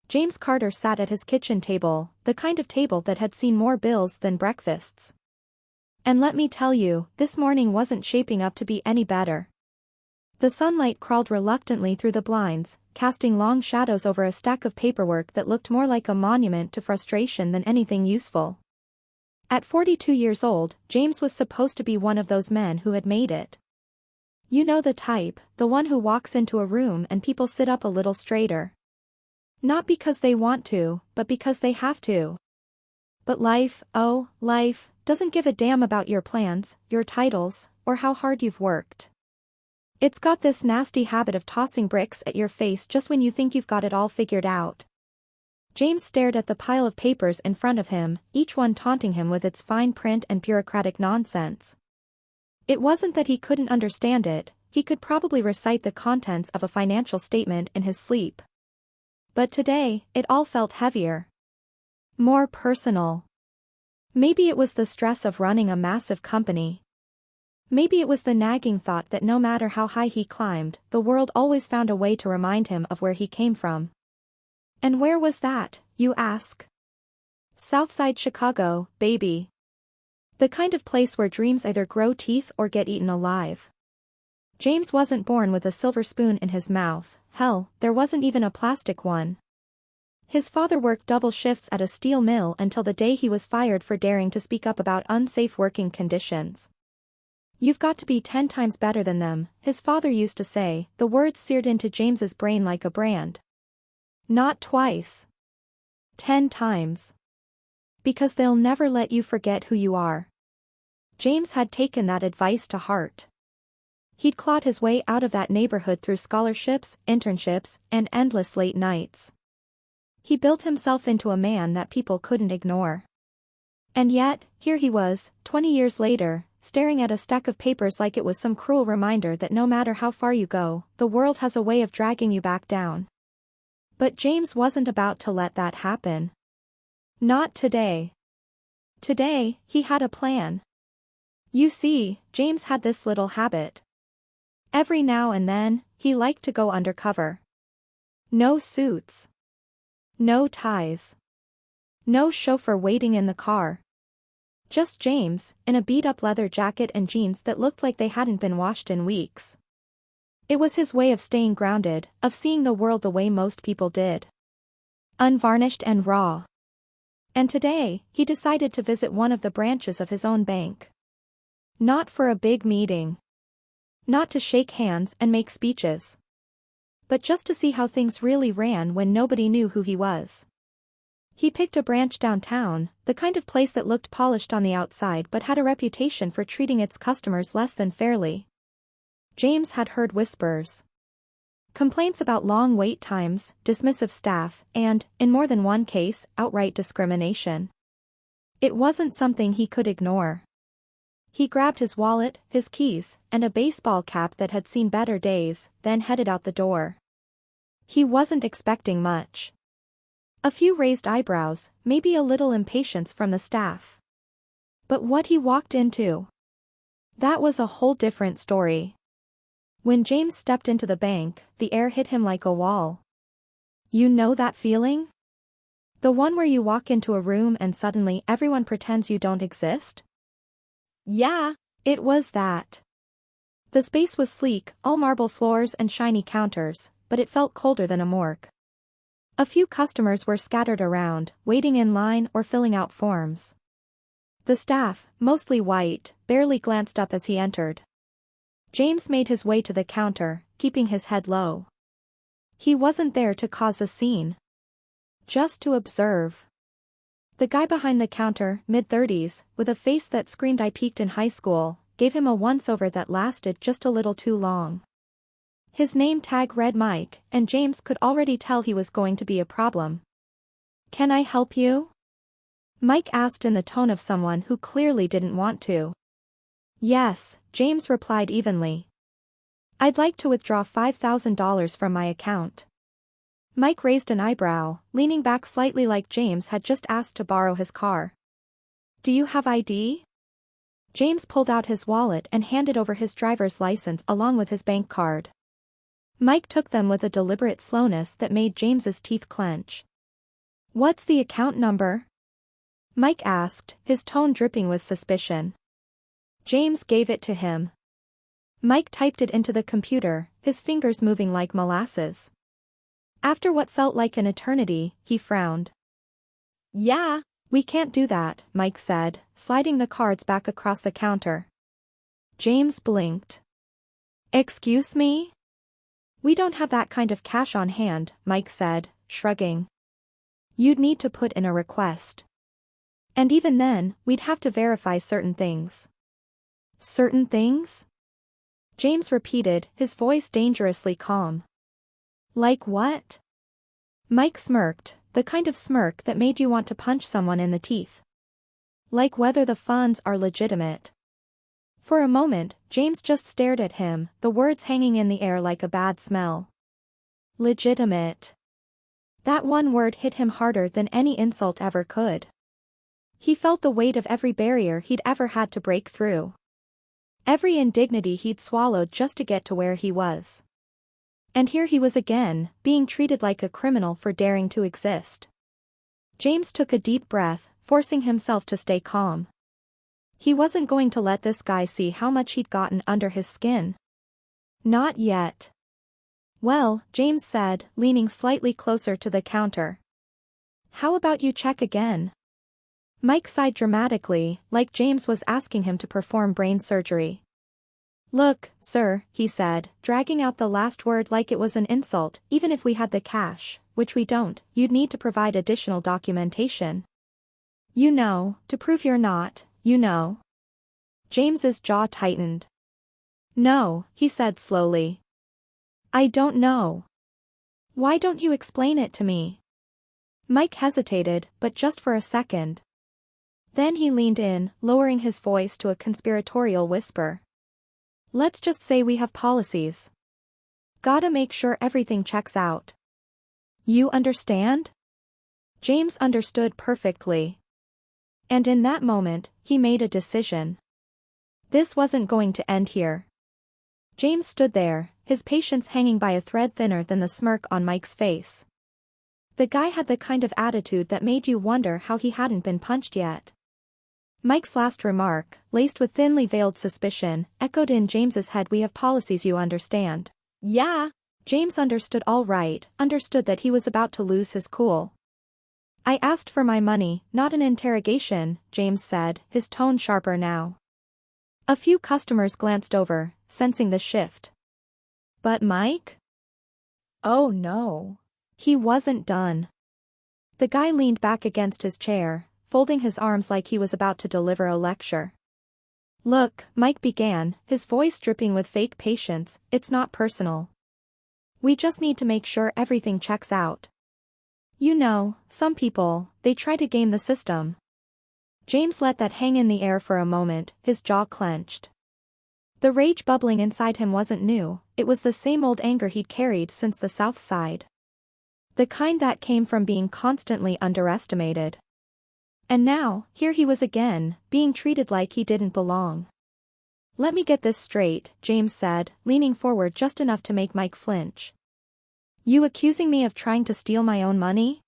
James Carter sat at his kitchen table, the kind of table that had seen more bills than breakfasts. And let me tell you, this morning wasn't shaping up to be any better. The sunlight crawled reluctantly through the blinds, casting long shadows over a stack of paperwork that looked more like a monument to frustration than anything useful. At 42 years old, James was supposed to be one of those men who had made it. You know the type, the one who walks into a room and people sit up a little straighter. Not because they want to, but because they have to. But life, oh, life, doesn't give a damn about your plans, your titles, or how hard you've worked. It's got this nasty habit of tossing bricks at your face just when you think you've got it all figured out. James stared at the pile of papers in front of him, each one taunting him with its fine print and bureaucratic nonsense. It wasn't that he couldn't understand it, he could probably recite the contents of a financial statement in his sleep. But today, it all felt heavier. More personal. Maybe it was the stress of running a massive company. Maybe it was the nagging thought that no matter how high he climbed, the world always found a way to remind him of where he came from. And where was that, you ask? Southside Chicago, baby. The kind of place where dreams either grow teeth or get eaten alive. James wasn't born with a silver spoon in his mouth, hell, there wasn't even a plastic one. His father worked double shifts at a steel mill until the day he was fired for daring to speak up about unsafe working conditions. You've got to be 10 times better than them, his father used to say, the words seared into James's brain like a brand. Not twice. 10 times. Because they'll never let you forget who you are. James had taken that advice to heart. He'd clawed his way out of that neighborhood through scholarships, internships, and endless late nights. He built himself into a man that people couldn't ignore. And yet, here he was, 20 years later, staring at a stack of papers like it was some cruel reminder that no matter how far you go, the world has a way of dragging you back down. But James wasn't about to let that happen. Not today. Today, he had a plan. You see, James had this little habit. Every now and then, he liked to go undercover. No suits. No ties. No chauffeur waiting in the car. Just James, in a beat-up leather jacket and jeans that looked like they hadn't been washed in weeks. It was his way of staying grounded, of seeing the world the way most people did. Unvarnished and raw. And today, he decided to visit one of the branches of his own bank. Not for a big meeting. Not to shake hands and make speeches. But just to see how things really ran when nobody knew who he was. He picked a branch downtown, the kind of place that looked polished on the outside but had a reputation for treating its customers less than fairly. James had heard whispers. Complaints about long wait times, dismissive staff, and, in more than one case, outright discrimination. It wasn't something he could ignore. He grabbed his wallet, his keys, and a baseball cap that had seen better days, then headed out the door. He wasn't expecting much. A few raised eyebrows, maybe a little impatience from the staff. But what he walked into? That was a whole different story. When James stepped into the bank, the air hit him like a wall. You know that feeling? The one where you walk into a room and suddenly everyone pretends you don't exist? Yeah, it was that. The space was sleek, all marble floors and shiny counters, but it felt colder than a morgue. A few customers were scattered around, waiting in line or filling out forms. The staff, mostly white, barely glanced up as he entered. James made his way to the counter, keeping his head low. He wasn't there to cause a scene. Just to observe. The guy behind the counter, mid-30s, with a face that screamed I peaked in high school, gave him a once-over that lasted just a little too long. His name tag read Mike, and James could already tell he was going to be a problem. Can I help you? Mike asked in the tone of someone who clearly didn't want to. Yes, James replied evenly. I'd like to withdraw $5,000 from my account. Mike raised an eyebrow, leaning back slightly like James had just asked to borrow his car. Do you have ID? James pulled out his wallet and handed over his driver's license along with his bank card. Mike took them with a deliberate slowness that made James's teeth clench. What's the account number? Mike asked, his tone dripping with suspicion. James gave it to him. Mike typed it into the computer, his fingers moving like molasses. After what felt like an eternity, he frowned. Yeah. We can't do that, Mike said, sliding the cards back across the counter. James blinked. Excuse me? We don't have that kind of cash on hand, Mike said, shrugging. You'd need to put in a request. And even then, we'd have to verify certain things. Certain things? James repeated, his voice dangerously calm. Like what? Mike smirked, the kind of smirk that made you want to punch someone in the teeth. Like whether the funds are legitimate. For a moment, James just stared at him, the words hanging in the air like a bad smell. Legitimate. That one word hit him harder than any insult ever could. He felt the weight of every barrier he'd ever had to break through. Every indignity he'd swallowed just to get to where he was. And here he was again, being treated like a criminal for daring to exist. James took a deep breath, forcing himself to stay calm. He wasn't going to let this guy see how much he'd gotten under his skin. Not yet. Well, James said, leaning slightly closer to the counter. How about you check again? Mike sighed dramatically, like James was asking him to perform brain surgery. Look, sir, he said, dragging out the last word like it was an insult. Even if we had the cash, which we don't, you'd need to provide additional documentation. You know, to prove you're not, you know. James's jaw tightened. No, he said slowly. I don't know. Why don't you explain it to me? Mike hesitated, but just for a second. Then he leaned in, lowering his voice to a conspiratorial whisper. Let's just say we have policies. Gotta make sure everything checks out. You understand? James understood perfectly. And in that moment, he made a decision. This wasn't going to end here. James stood there, his patience hanging by a thread thinner than the smirk on Mike's face. The guy had the kind of attitude that made you wonder how he hadn't been punched yet. Mike's last remark, laced with thinly veiled suspicion, echoed in James's head. We have policies, you understand. Yeah. James understood all right, understood that he was about to lose his cool. I asked for my money, not an interrogation, James said, his tone sharper now. A few customers glanced over, sensing the shift. But Mike? Oh no. He wasn't done. The guy leaned back against his chair, folding his arms like he was about to deliver a lecture. Look, Mike began, his voice dripping with fake patience, it's not personal. We just need to make sure everything checks out. You know, some people, they try to game the system. James let that hang in the air for a moment, his jaw clenched. The rage bubbling inside him wasn't new, it was the same old anger he'd carried since the South Side. The kind that came from being constantly underestimated. And now, here he was again, being treated like he didn't belong. Let me get this straight, James said, leaning forward just enough to make Mike flinch. You accusing me of trying to steal my own money?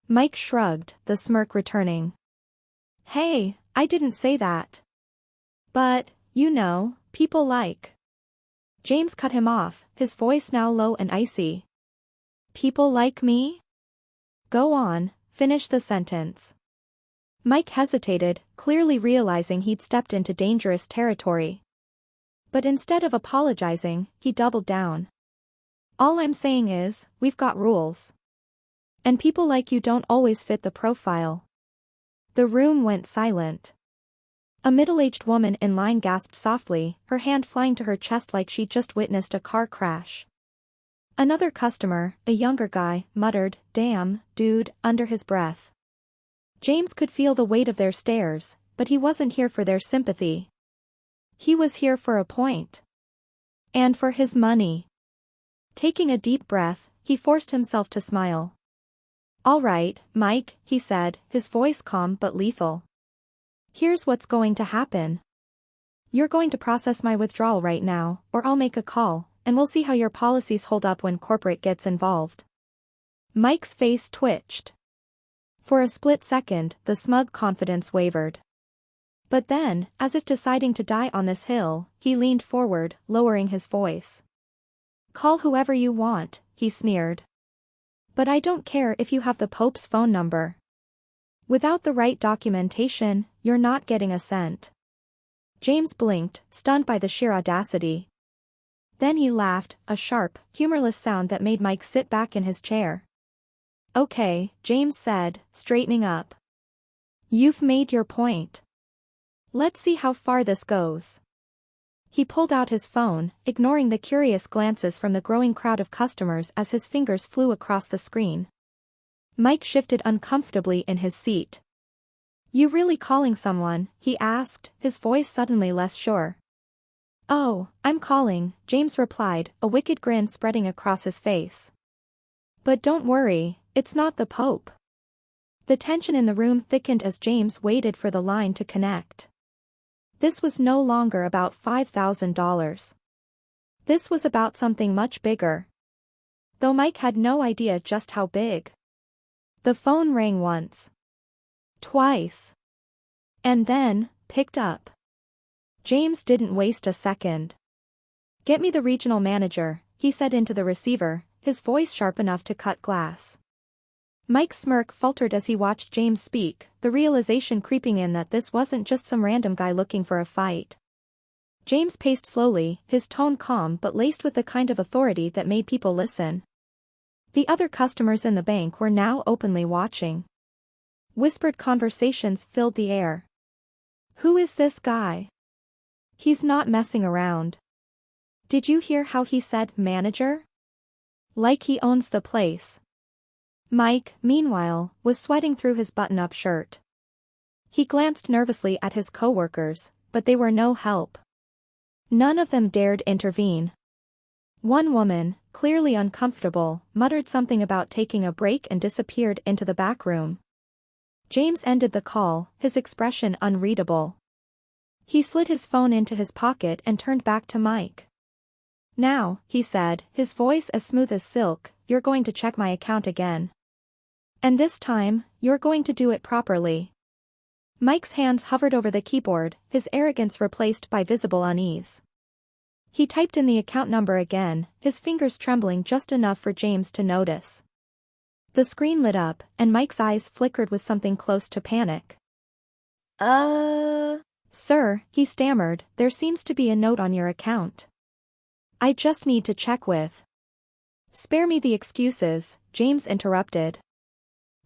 Mike shrugged, the smirk returning. Hey, I didn't say that. But, you know, people like. James cut him off, his voice now low and icy. People like me? Go on, finish the sentence. Mike hesitated, clearly realizing he'd stepped into dangerous territory. But instead of apologizing, he doubled down. All I'm saying is, we've got rules. And people like you don't always fit the profile. The room went silent. A middle-aged woman in line gasped softly, her hand flying to her chest like she'd just witnessed a car crash. Another customer, a younger guy, muttered, "Damn, dude," under his breath. James could feel the weight of their stares, but he wasn't here for their sympathy. He was here for a point. And for his money. Taking a deep breath, he forced himself to smile. All right, Mike, he said, his voice calm but lethal. Here's what's going to happen. You're going to process my withdrawal right now, or I'll make a call, and we'll see how your policies hold up when corporate gets involved. Mike's face twitched. For a split second, the smug confidence wavered. But then, as if deciding to die on this hill, he leaned forward, lowering his voice. "Call whoever you want," he sneered. "But I don't care if you have the Pope's phone number. Without the right documentation, you're not getting a cent." James blinked, stunned by the sheer audacity. Then he laughed, a sharp, humorless sound that made Mike sit back in his chair. "Okay," James said, straightening up. "You've made your point. Let's see how far this goes." He pulled out his phone, ignoring the curious glances from the growing crowd of customers as his fingers flew across the screen. Mike shifted uncomfortably in his seat. "You really calling someone?" he asked, his voice suddenly less sure. "Oh, I'm calling," James replied, a wicked grin spreading across his face. "But don't worry, it's not the Pope." The tension in the room thickened as James waited for the line to connect. This was no longer about $5,000. This was about something much bigger. Though Mike had no idea just how big. The phone rang once. Twice. And then, picked up. James didn't waste a second. "Get me the regional manager," he said into the receiver, his voice sharp enough to cut glass. Mike's smirk faltered as he watched James speak, the realization creeping in that this wasn't just some random guy looking for a fight. James paced slowly, his tone calm but laced with the kind of authority that made people listen. The other customers in the bank were now openly watching. Whispered conversations filled the air. "Who is this guy? He's not messing around. Did you hear how he said manager? Like he owns the place." Mike, meanwhile, was sweating through his button-up shirt. He glanced nervously at his coworkers, but they were no help. None of them dared intervene. One woman, clearly uncomfortable, muttered something about taking a break and disappeared into the back room. James ended the call, his expression unreadable. He slid his phone into his pocket and turned back to Mike. "Now," he said, his voice as smooth as silk, "you're going to check my account again. And this time, you're going to do it properly." Mike's hands hovered over the keyboard, his arrogance replaced by visible unease. He typed in the account number again, his fingers trembling just enough for James to notice. The screen lit up, and Mike's eyes flickered with something close to panic. Sir," he stammered, "there seems to be a note on your account. I just need to check with." "Spare me the excuses," James interrupted.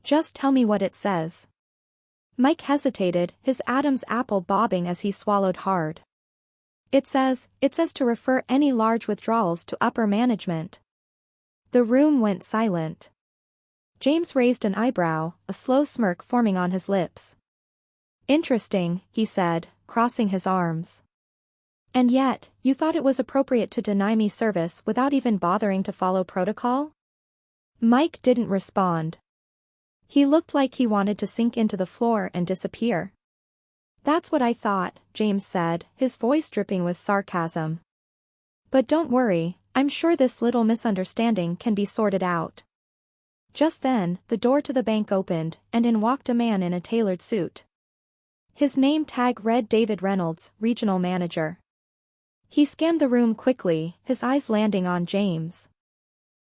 "Just tell me what it says." Mike hesitated, his Adam's apple bobbing as he swallowed hard. It says to refer any large withdrawals to upper management." The room went silent. James raised an eyebrow, a slow smirk forming on his lips. "Interesting," he said, crossing his arms. "And yet, you thought it was appropriate to deny me service without even bothering to follow protocol?" Mike didn't respond. He looked like he wanted to sink into the floor and disappear. "That's what I thought," James said, his voice dripping with sarcasm. "But don't worry, I'm sure this little misunderstanding can be sorted out." Just then, the door to the bank opened, and in walked a man in a tailored suit. His name tag read David Reynolds, regional manager. He scanned the room quickly, his eyes landing on James.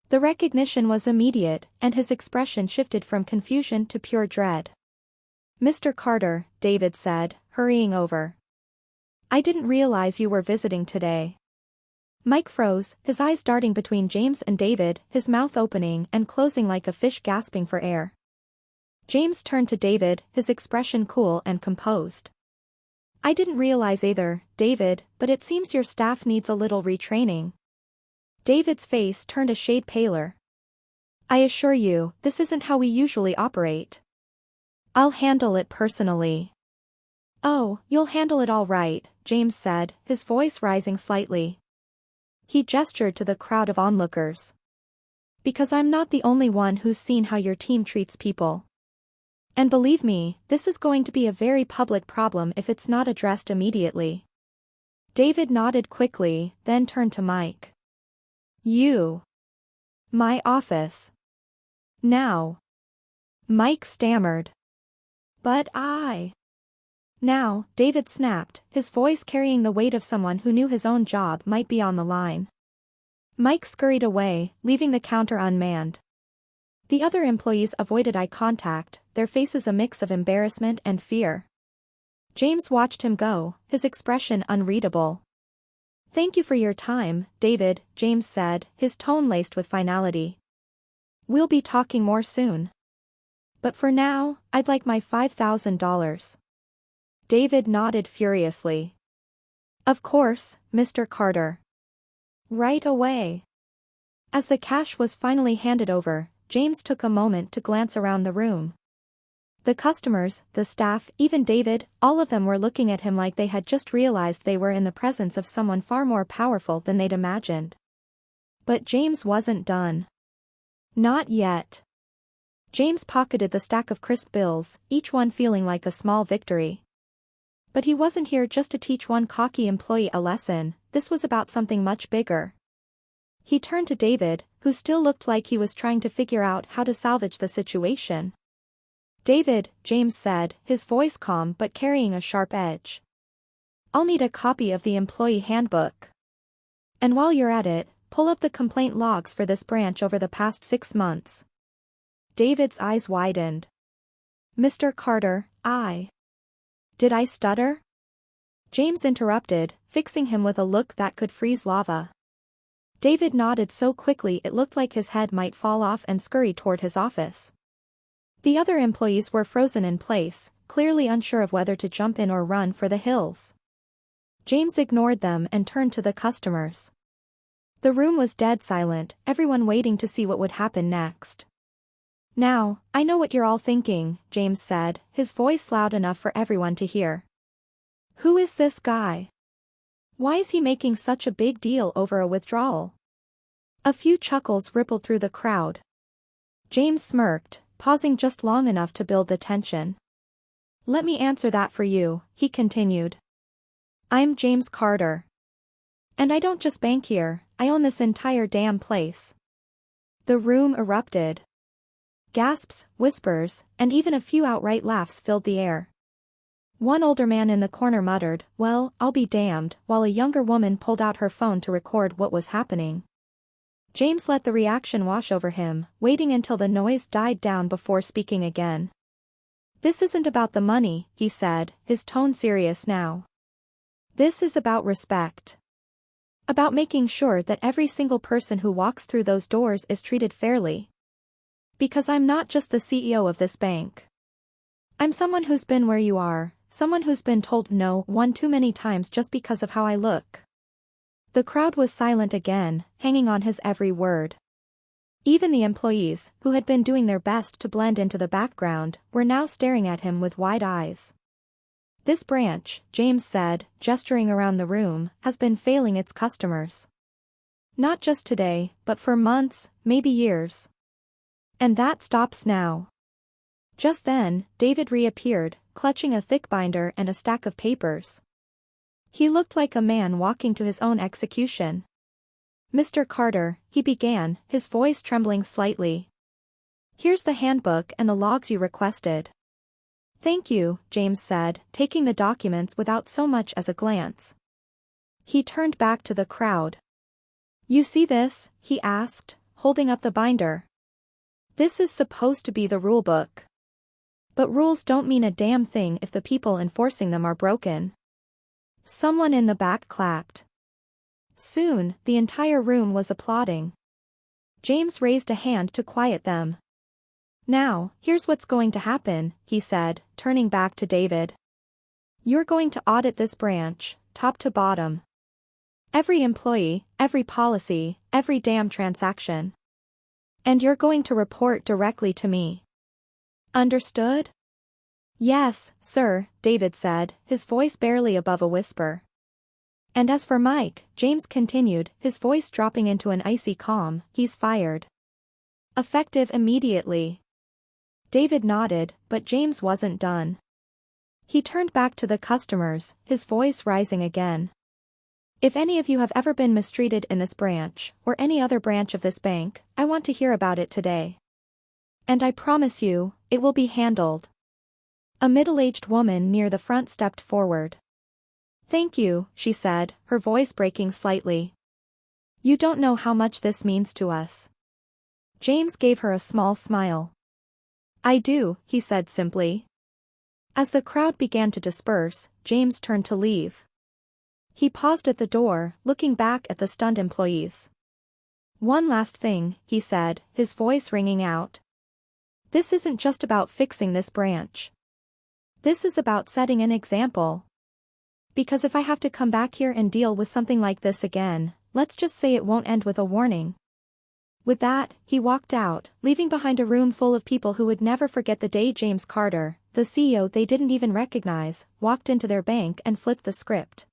The recognition was immediate, and his expression shifted from confusion to pure dread. "Mr. Carter," David said, hurrying over. "I didn't realize you were visiting today." Mike froze, his eyes darting between James and David, his mouth opening and closing like a fish gasping for air. James turned to David, his expression cool and composed. "I didn't realize either, David, but it seems your staff needs a little retraining." David's face turned a shade paler. "I assure you, this isn't how we usually operate. I'll handle it personally." "Oh, you'll handle it all right," James said, his voice rising slightly. He gestured to the crowd of onlookers. "Because I'm not the only one who's seen how your team treats people. And believe me, this is going to be a very public problem if it's not addressed immediately." David nodded quickly, then turned to Mike. "You. My office. Now." Mike stammered. But Now, David snapped, his voice carrying the weight of someone who knew his own job might be on the line. Mike scurried away, leaving the counter unmanned. The other employees avoided eye contact, their faces a mix of embarrassment and fear. James watched him go, his expression unreadable. "Thank you for your time, David," James said, his tone laced with finality. "We'll be talking more soon. But for now, I'd like my $5,000. David nodded furiously. "Of course, Mr. Carter. Right away." As the cash was finally handed over, James took a moment to glance around the room. The customers, the staff, even David, all of them were looking at him like they had just realized they were in the presence of someone far more powerful than they'd imagined. But James wasn't done. Not yet. James pocketed the stack of crisp bills, each one feeling like a small victory. But he wasn't here just to teach one cocky employee a lesson, this was about something much bigger. He turned to David, who still looked like he was trying to figure out how to salvage the situation. "David," James said, his voice calm but carrying a sharp edge. "I'll need a copy of the employee handbook. And while you're at it, pull up the complaint logs for this branch over the past 6 months. David's eyes widened. "Mr. Carter, Did I stutter?" James interrupted, fixing him with a look that could freeze lava. David nodded so quickly it looked like his head might fall off and scurry toward his office. The other employees were frozen in place, clearly unsure of whether to jump in or run for the hills. James ignored them and turned to the customers. The room was dead silent, everyone waiting to see what would happen next. "Now, I know what you're all thinking," James said, his voice loud enough for everyone to hear. "Who is this guy? Why is he making such a big deal over a withdrawal?" A few chuckles rippled through the crowd. James smirked, pausing just long enough to build the tension. "Let me answer that for you," he continued. "I'm James Carter. And I don't just bank here, I own this entire damn place." The room erupted. Gasps, whispers, and even a few outright laughs filled the air. One older man in the corner muttered, "Well, I'll be damned," while a younger woman pulled out her phone to record what was happening. James let the reaction wash over him, waiting until the noise died down before speaking again. "This isn't about the money," he said, his tone serious now. "This is about respect. About making sure that every single person who walks through those doors is treated fairly. Because I'm not just the CEO of this bank. I'm someone who's been where you are, someone who's been told no one too many times just because of how I look." The crowd was silent again, hanging on his every word. Even the employees, who had been doing their best to blend into the background, were now staring at him with wide eyes. "This branch," James said, gesturing around the room, "has been failing its customers. Not just today, but for months, maybe years. And that stops now." Just then, David reappeared, clutching a thick binder and a stack of papers. He looked like a man walking to his own execution. "Mr. Carter," he began, his voice trembling slightly. "Here's the handbook and the logs you requested." "Thank you," James said, taking the documents without so much as a glance. He turned back to the crowd. "You see this?" he asked, holding up the binder. "This is supposed to be the rulebook. But rules don't mean a damn thing if the people enforcing them are broken." Someone in the back clapped. Soon, the entire room was applauding. James raised a hand to quiet them. "Now, here's what's going to happen," he said, turning back to David. "You're going to audit this branch, top to bottom. Every employee, every policy, every damn transaction. And you're going to report directly to me. Understood?" "Yes, sir," David said, his voice barely above a whisper. "And as for Mike," James continued, his voice dropping into an icy calm, "he's fired. Effective immediately." David nodded, but James wasn't done. He turned back to the customers, his voice rising again. "If any of you have ever been mistreated in this branch, or any other branch of this bank, I want to hear about it today. And I promise you, it will be handled. A middle-aged woman near the front stepped forward. Thank you, she said, her voice breaking slightly. You don't know how much this means to us. James gave her a small smile. I do, he said simply. As the crowd began to disperse, James turned to leave. He paused at the door, looking back at the stunned employees. One last thing, he said, his voice ringing out. This isn't just about fixing this branch. This is about setting an example. Because if I have to come back here and deal with something like this again, let's just say it won't end with a warning. With that, he walked out, leaving behind a room full of people who would never forget the day James Carter, the CEO they didn't even recognize, walked into their bank and flipped the script.